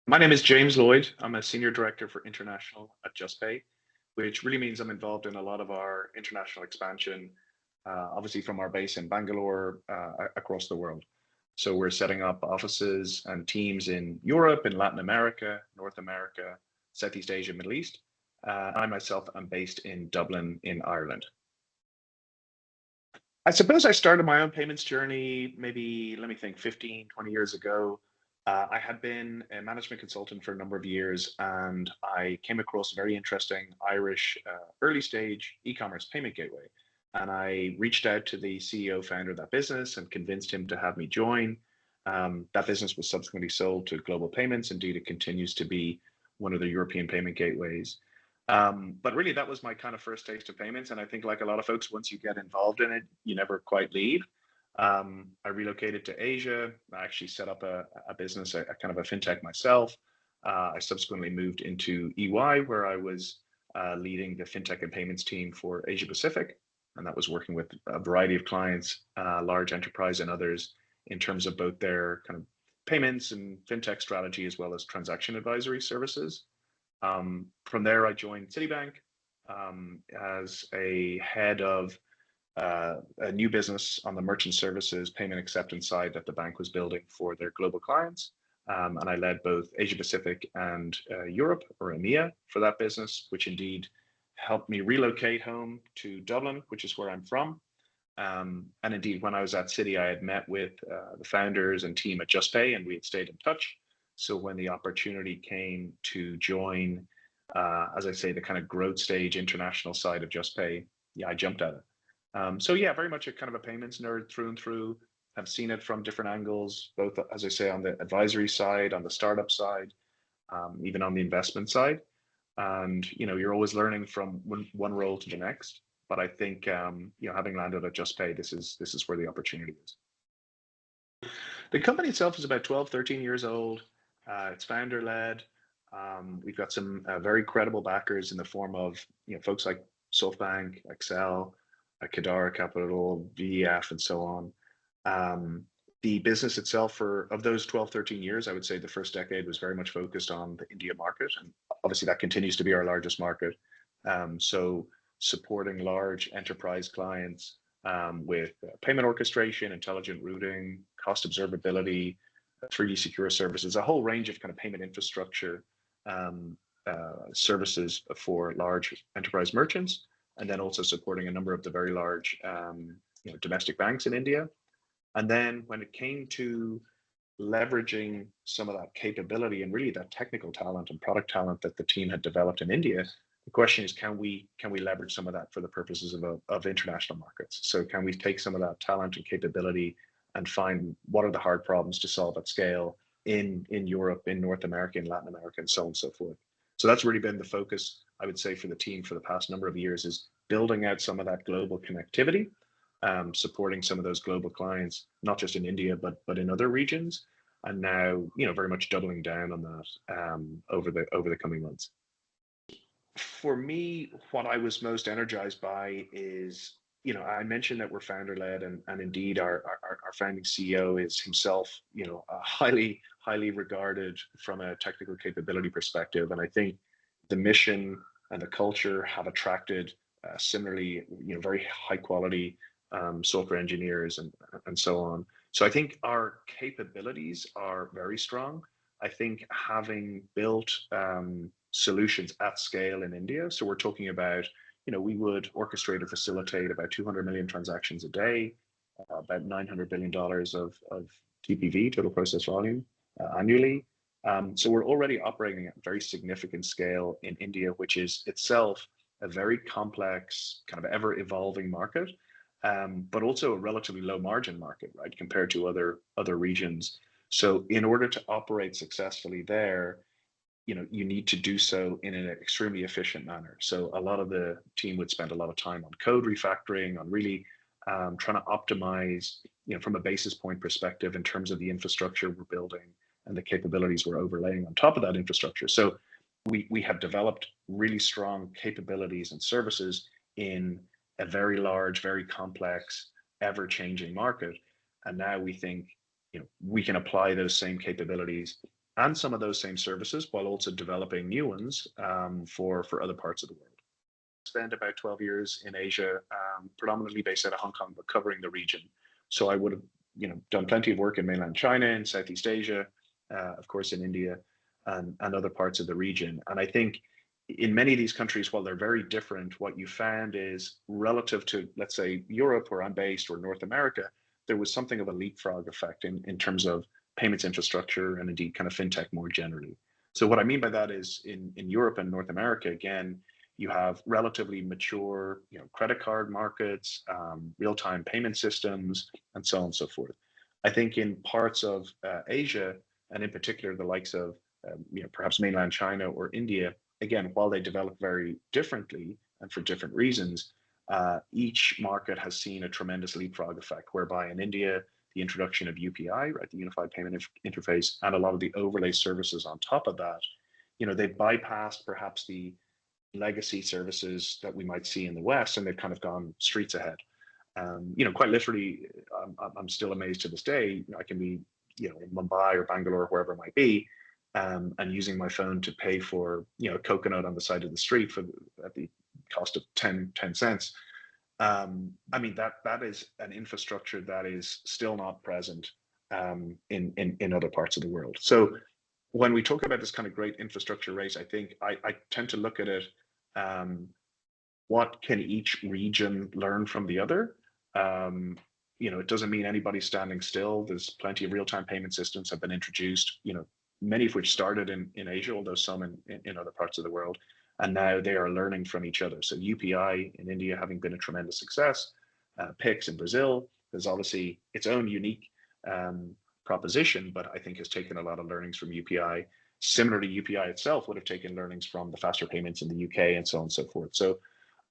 My name is James Lloyd. I'm a senior director for international at Juspay, which really means I'm involved in a lot of our international expansion, obviously from our base in Bangalore across the world. So we're setting up offices and teams in Europe, in Latin America, North America, Southeast Asia, Middle East. I myself am based in Dublin in Ireland. I suppose I started my own payments journey maybe, let me think, 15, 20 years ago. I had been a management consultant for a number of years, and I came across a very interesting Irish early stage e-commerce payment gateway. And I reached out to the CEO founder of that business and convinced him to have me join. That business was subsequently sold to Global Payments. Indeed, it continues to be one of the European payment gateways. But really, that was my kind of first taste of payments. And I think, like a lot of folks, once you get involved in it, you never quite leave. I relocated to Asia. I actually set up a business, a kind of a fintech myself. I subsequently moved into EY, where I was leading the fintech and payments team for Asia Pacific. And that was working with a variety of clients, large enterprise and others, in terms of both their kind of payments and fintech strategy, as well as transaction advisory services. From there, I joined Citibank as a head of a new business on the merchant services payment acceptance side that the bank was building for their global clients. And I led both Asia Pacific and Europe, or EMEA, for that business, which indeed helped me relocate home to Dublin, which is where I'm from. And indeed, when I was at Citi, I had met with the founders and team at Juspay, and we had stayed in touch. So when the opportunity came to join, as I say, the kind of growth stage international side of Juspay, yeah, I jumped at it. So yeah, very much a kind of a payments nerd through and through. I've seen it from different angles, both, as I say, on the advisory side, on the startup side, even on the investment side. And you're always learning from one role to the next. But I think having landed at Juspay, this is where the opportunity is. The company itself is about 12, 13 years old. It's founder led. We've got some very credible backers in the form of folks like SoftBank, Excel, Kadara Capital, VEF, and so on. The business itself, of those 12, 13 years, I would say the first decade was very much focused on the India market. And obviously that continues to be our largest market. So supporting large enterprise clients with payment orchestration, intelligent routing, cost observability, 3D secure services, a whole range of kind of payment infrastructure services for large enterprise merchants, and then also supporting a number of the very large domestic banks in India. And then when it came to leveraging some of that capability and really that technical talent and product talent that the team had developed in India, the question is, can we leverage some of that for the purposes of international markets? So can we take some of that talent and capability and find what are the hard problems to solve at scale in Europe, in North America, in Latin America, and so on and so forth. So that's really been the focus, I would say, for the team for the past number of years, is building out some of that global connectivity, supporting some of those global clients, not just in India, but in other regions. And now, very much doubling down on that over the coming months. For me, what I was most energized by is, I mentioned that we're founder led, and indeed our founding CEO is himself, highly regarded from a technical capability perspective. And I think the mission and the culture have attracted similarly, very high quality software engineers and so on. So I think our capabilities are very strong. I think having built solutions at scale in India, so we're talking about, we would orchestrate or facilitate about 200 million transactions a day, about $900 billion of TPV, total process volume, annually. So we're already operating at very significant scale in India, which is itself a very complex, kind of ever evolving market, but also a relatively low margin market, right, compared to other regions. So in order to operate successfully there, you need to do so in an extremely efficient manner. So a lot of the team would spend a lot of time on code refactoring, on really trying to optimize, from a basis point perspective in terms of the infrastructure we're building and the capabilities we're overlaying on top of that infrastructure. So we have developed really strong capabilities and services in a very large, very complex, ever-changing market. And now we think, we can apply those same capabilities and some of those same services while also developing new ones for other parts of the world. Spent about 12 years in Asia, predominantly based out of Hong Kong, but covering the region. So I would have, done plenty of work in mainland China, in Southeast Asia, of course, in India, and other parts of the region. And I think in many of these countries, while they're very different, what you found is relative to, let's say, Europe, where I'm based, or North America, there was something of a leapfrog effect in terms of payments infrastructure and indeed kind of fintech more generally. So what I mean by that is in Europe and North America, again, you have relatively mature, credit card markets, real-time payment systems, and so on and so forth. I think in parts of Asia, and in particular the likes of perhaps mainland China or India, again, while they develop very differently and for different reasons, each market has seen a tremendous leapfrog effect, whereby in India, the introduction of UPI, right, the Unified Payment Interface, and a lot of the overlay services on top of that, they bypassed perhaps the legacy services that we might see in the West, and they've kind of gone streets ahead. Quite literally, I'm still amazed to this day. I can be, in Mumbai or Bangalore, wherever it might be, and using my phone to pay for, a coconut on the side of the street at the cost of 10 cents. I mean, that is an infrastructure that is still not present in other parts of the world. So when we talk about this kind of great infrastructure race, I think I tend to look at it, what can each region learn from the other? It doesn't mean anybody's standing still. There's plenty of real-time payment systems have been introduced, many of which started in Asia, although some in other parts of the world. And now they are learning from each other. So UPI in India having been a tremendous success, PIX in Brazil, there's obviously its own unique proposition, but I think has taken a lot of learnings from UPI. Similarly, UPI itself would have taken learnings from the faster payments in the UK and so on and so forth. So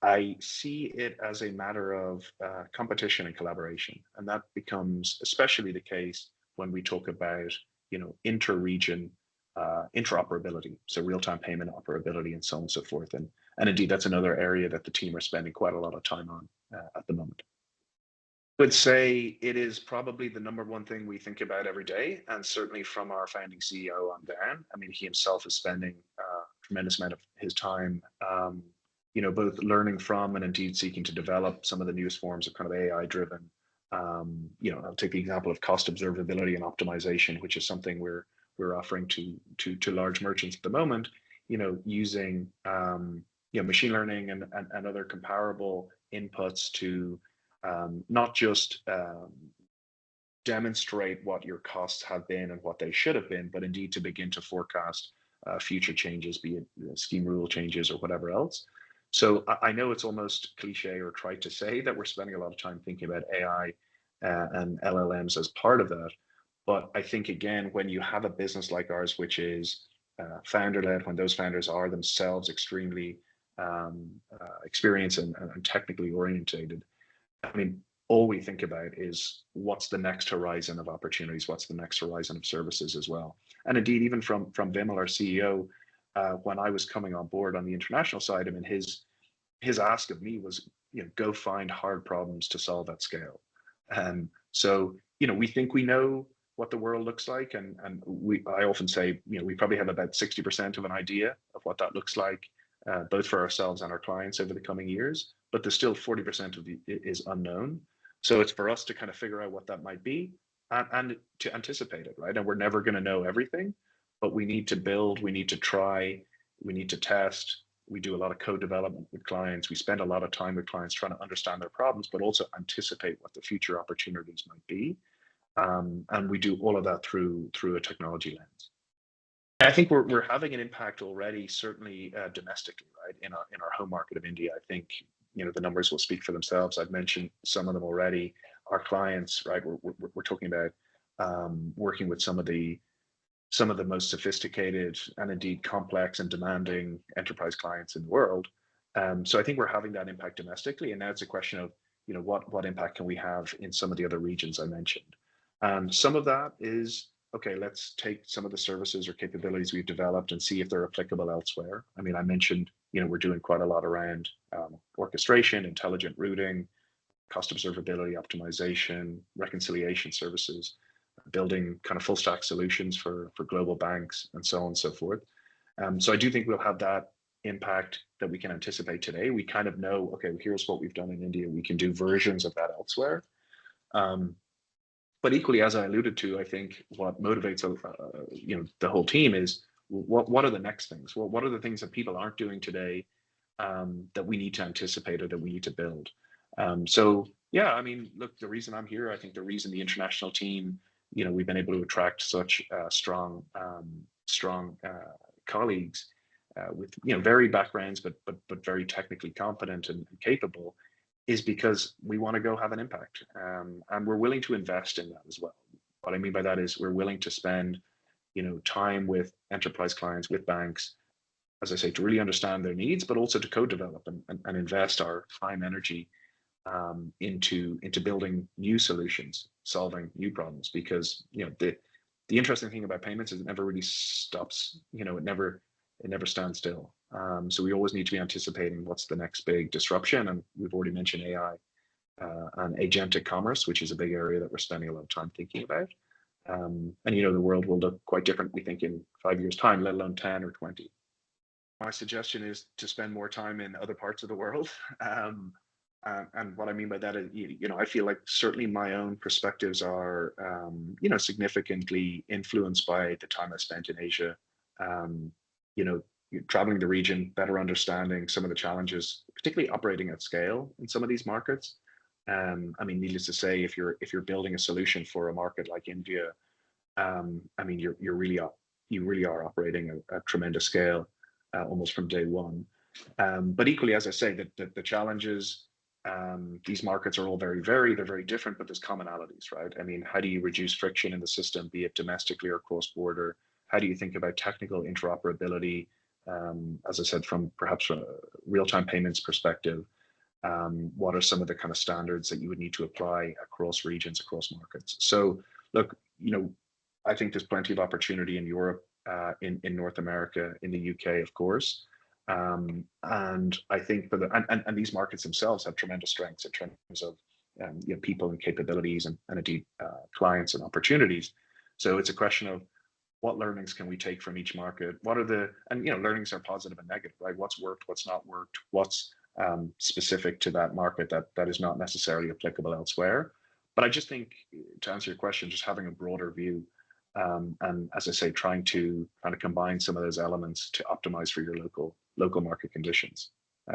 I see it as a matter of competition and collaboration. And that becomes especially the case when we talk about, inter-region interoperability, so real-time payment operability and so on and so forth. And indeed, that's another area that the team are spending quite a lot of time on at the moment. I would say it is probably the number one thing we think about every day, and certainly from our founding CEO on down. I mean, he himself is spending a tremendous amount of his time, both learning from and indeed seeking to develop some of the newest forms of kind of AI-driven. I'll take the example of cost observability and optimization, which is something we're offering to large merchants at the moment. Using machine learning and other comparable inputs to not just demonstrate what your costs have been and what they should have been, but indeed to begin to forecast future changes, be it scheme rule changes or whatever else. So I know it's almost cliche or trite to say that we're spending a lot of time thinking about AI and LLMs as part of that. But I think, again, when you have a business like ours, which is founder-led, when those founders are themselves extremely experienced and technically orientated, I mean, all we think about is what's the next horizon of opportunities, what's the next horizon of services as well. And indeed, even from Vimal, our CEO, when I was coming on board on the international side, I mean, his ask of me was, go find hard problems to solve at scale. So, we think we know what the world looks like, and I often say, we probably have about 60% of an idea of what that looks like, both for ourselves and our clients over the coming years. But there's still 40% of is unknown. So it's for us to kind of figure out what that might be and to anticipate it, right? And we're never going to know everything, but we need to build, we need to try, we need to test. We do a lot of code development with clients. We spend a lot of time with clients trying to understand their problems, but also anticipate what the future opportunities might be. And we do all of that through a technology lens. I think we're having an impact already, certainly domestically, right? In our home market of India, I think the numbers will speak for themselves. I've mentioned some of them already. Our clients, right? We're talking about working with some of the most sophisticated and indeed complex and demanding enterprise clients in the world. So I think we're having that impact domestically, and now it's a question of what impact can we have in some of the other regions I mentioned. Some of that is, okay, let's take some of the services or capabilities we've developed and see if they're applicable elsewhere. I mean, I mentioned, we're doing quite a lot around orchestration, intelligent routing, cost observability, optimization, reconciliation services. building kind of full stack solutions for global banks and so on and so forth. So I do think we'll have that impact that we can anticipate today. We kind of know, okay, here's what we've done in India. We can do versions of that elsewhere. But equally, as I alluded to, I think what motivates the whole team is what are the next things? What are the things that people aren't doing today that we need to anticipate or that we need to build? So yeah, I mean, look, the reason I'm here, I think the reason the international team, we've been able to attract such strong colleagues with varied backgrounds, but very technically competent and capable, is because we want to go have an impact, and we're willing to invest in that as well. What I mean by that is we're willing to spend time with enterprise clients, with banks, as I say, to really understand their needs, but also to co-develop and invest our time, energy into building new solutions, solving new problems. Because the interesting thing about payments is it never really stops. It never stands still. So we always need to be anticipating what's the next big disruption. And we've already mentioned AI and agentic commerce, which is a big area that we're spending a lot of time thinking about. And the world will look quite different, we think, in 5 years' time, let alone 10 or 20. My suggestion is to spend more time in other parts of the world. And what I mean by that is, I feel like certainly my own perspectives are, significantly influenced by the time I spent in Asia. Traveling the region, better understanding some of the challenges, particularly operating at scale in some of these markets. I mean, needless to say, if you're building a solution for a market like India, I mean, you really are operating at tremendous scale, almost from day one. But equally, as I say, the challenges, these markets are all very varied, they're very different, but there's commonalities, right? I mean, how do you reduce friction in the system, be it domestically or cross-border? How do you think about technical interoperability? As I said, from perhaps a real-time payments perspective, what are some of the kind of standards that you would need to apply across regions, across markets? So look, I think there's plenty of opportunity in Europe, in North America, in the UK, of course. And I think and these markets themselves have tremendous strengths in terms of people and capabilities and indeed clients and opportunities. So it's a question of what learnings can we take from each market? Learnings are positive and negative, right? What's worked, what's not worked, what's specific to that market that is not necessarily applicable elsewhere. But I just think, to answer your question, just having a broader view, and as I say, trying to kind of combine some of those elements to optimize for your local market conditions.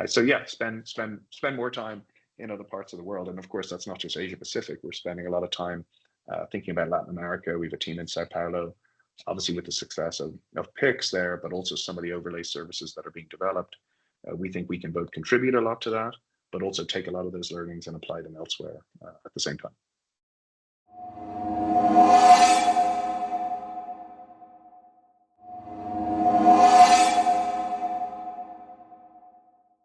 So yeah, spend more time in other parts of the world, and of course that's not just Asia Pacific. We're spending a lot of time thinking about Latin America. We have a team in Sao Paulo, obviously with the success of Pix there, but also some of the overlay services that are being developed. We think we can both contribute a lot to that, but also take a lot of those learnings and apply them elsewhere at the same time.